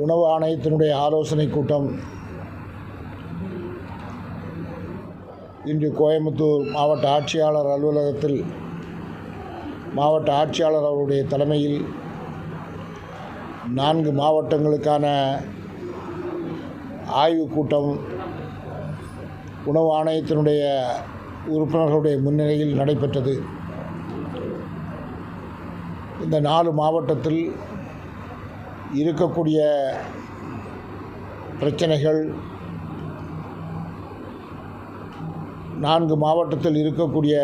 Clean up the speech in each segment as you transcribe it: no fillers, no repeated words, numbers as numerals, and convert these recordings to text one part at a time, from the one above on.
உணவு ஆணையத்தினுடைய ஆலோசனை கூட்டம் இன்று கோயம்புத்தூர் மாவட்ட ஆட்சியாளர் அலுவலகத்தில் மாவட்ட ஆட்சியாளர் அவருடைய தலைமையில் 4 மாவட்டங்களுக்கான ஆய்வுக் கூட்டம் உணவு ஆணையத்தினுடைய உறுப்பினர்களுடைய முன்னிலையில் நடைபெற்றது. இந்த 4 மாவட்டத்தில் இருக்கக்கூடிய பிரச்சனைகள், 4 மாவட்டத்தில் இருக்கக்கூடிய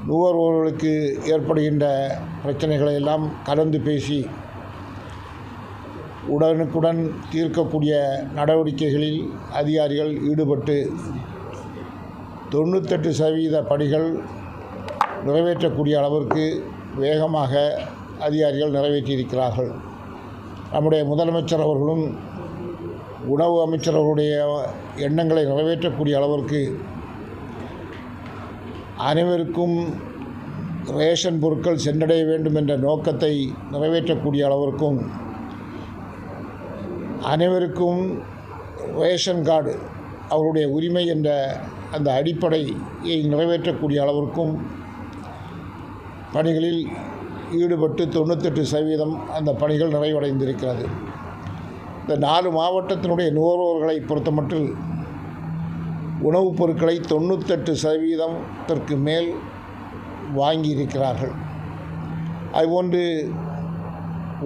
நுகர்வோர்களுக்கு ஏற்படுகின்ற பிரச்சனைகளை எல்லாம் கலந்து பேசி உடனுக்குடன் தீர்க்கக்கூடிய நடவடிக்கைகளில் அதிகாரிகள் ஈடுபட்டு 98% பணிகள் நிறைவேற்றக்கூடிய அளவிற்கு வேகமாக அதிகாரிகள் நிறைவேற்றியிருக்கிறார்கள். நம்முடைய முதலமைச்சர் அவர்களும் உணவு அமைச்சர் அவர்களுடைய எண்ணங்களை நிறைவேற்றக்கூடிய அளவிற்கு அனைவருக்கும் ரேஷன் பொருட்கள் சென்றடைய வேண்டும் என்ற நோக்கத்தை நிறைவேற்றக்கூடிய அளவிற்கும், அனைவருக்கும் ரேஷன் கார்டு அவருடைய உரிமை என்ற அந்த அடிப்படையை நிறைவேற்றக்கூடிய அளவிற்கும் பணிகளில் ஈடுபட்டு 98% அந்த பணிகள் நிறைவடைந்திருக்கிறது. இந்த 4 மாவட்டத்தினுடைய நுகர்வோர்களை பொறுத்தமட்டில் உணவுப் பொருட்களை 98% மேல் வாங்கியிருக்கிறார்கள். அதுபோன்று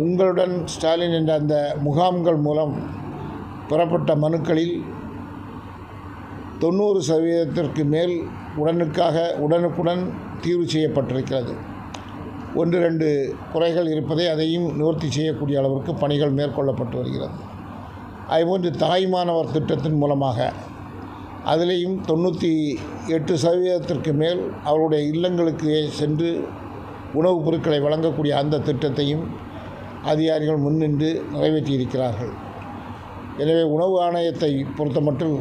உங்களுடன் ஸ்டாலின் என்ற அந்த முகாம்கள் மூலம் பெறப்பட்ட மனுக்களில் 90% மேல் உடனுக்குடன் தீர்வு செய்யப்பட்டிருக்கிறது. 1-2 குறைகள் இருப்பதை அதையும் நிவர்த்தி செய்யக்கூடிய அளவிற்கு பணிகள் மேற்கொள்ளப்பட்டு வருகிறது. அதுபோன்று தாய்மானவர் திட்டத்தின் மூலமாக அதிலேயும் 98% மேல் அவருடைய இல்லங்களுக்கு சென்று உணவுப் பொருட்களை வழங்கக்கூடிய அந்த திட்டத்தையும் அதிகாரிகள் முன்னின்று நிறைவேற்றியிருக்கிறார்கள். எனவே உணவு ஆணையத்தை பொறுத்தமட்டில்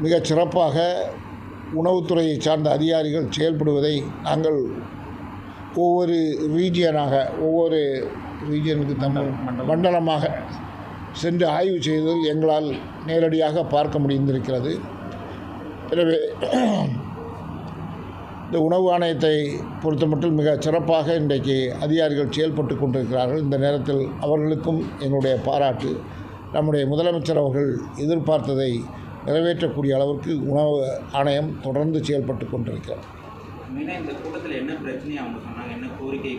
மிகச் சிறப்பாக உணவுத்துறையை சார்ந்த அதிகாரிகள் செயல்படுவதை நாங்கள் ஒவ்வொரு ரீஜியனுக்கு மண்டலமாக சென்று ஆய்வு செய்ததில் எங்களால் நேரடியாக பார்க்க முடிந்திருக்கிறது. எனவே இந்த உணவு ஆணையத்தை பொறுத்தமட்டில் மிக சிறப்பாக இன்றைக்கு அதிகாரிகள் செயல்பட்டு கொண்டிருக்கிறார்கள். இந்த நேரத்தில் அவர்களுக்கும் எங்களுடைய பாராட்டு. நம்முடைய முதலமைச்சர் அவர்கள் எதிர்பார்த்ததை நிறைவேற்றக்கூடிய அளவிற்கு உணவு ஆணையம் தொடர்ந்து செயல்பட்டு கொண்டிருக்கிறது. இந்த கூட்டத்தில் என்ன பிரச்சனை அவங்க சொன்னாங்க, என்ன கோரிக்கை?